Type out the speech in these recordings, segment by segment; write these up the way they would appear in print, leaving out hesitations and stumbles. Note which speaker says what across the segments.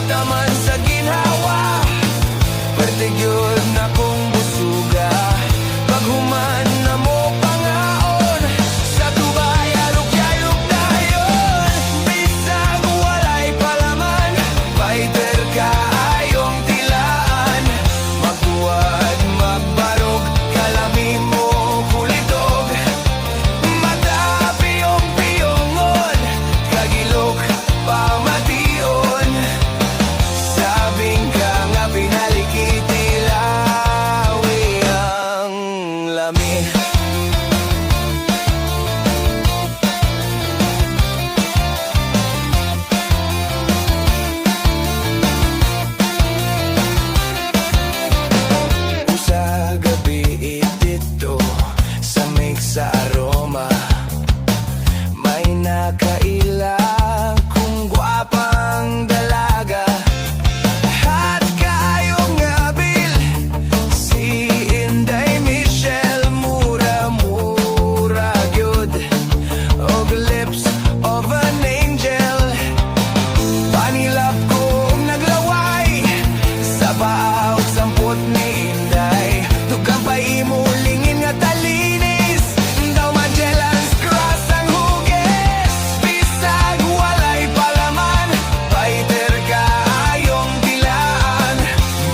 Speaker 1: taman sa ginhawa. Pwerte gyud na kong busuga pag human na mo pangaon. Sa tubay alok-yalok dayon, bisag walay palaman. Fighter ka ayong tilaan, magtuwad magbarog, kalami mo kulitog. Mata piyong-piyongon, kagilok pamation. Sabing ka nga pinalikitilawi ang lami. Sa gabi dito sa mix sa aroma, may nakailang kung gwapang dalaga. At kayong abil, si Inday Michelle, mura-mura gyud, og lips of an angel. Panilap kong naglaway sa paawt sampot ni Inday. Dugang pa imulingin nga talinis, daw Magellan's Cross ang hugis. Bisag walay palaman, fighter ka ayong tilaan.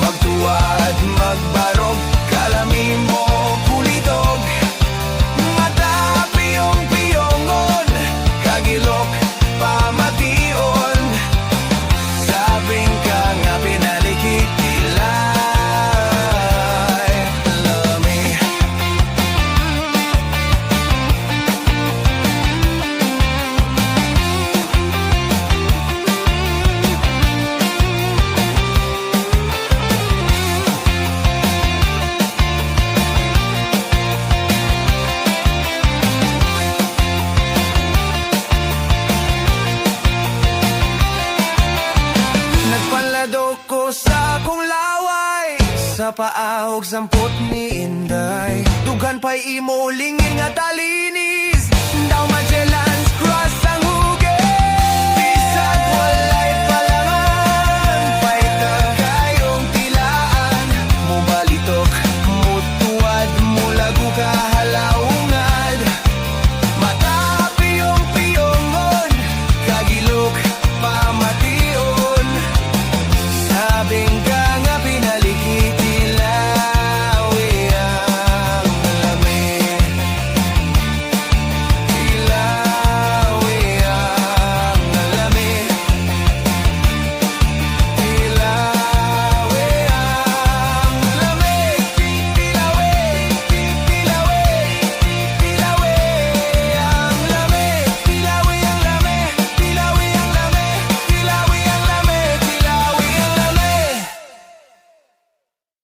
Speaker 1: Magtuwad magbarog, kalami mo kulitog. Mata piyong-piyongon, kagilok pamation. Sabing ka nga pinalikikilay lami. Nagpalado ko sa akong laway sa paahog sampot ni Inday. Dugan pa'y imulingin nga talinis, daw Magellan's Cross ang hugis. Bisag walay palaman, fighter kayong tilaan. Mubalitok, mutuwad, mulago ka halaungad. Mata piyong-piyongon, kagilok pamation. Sabing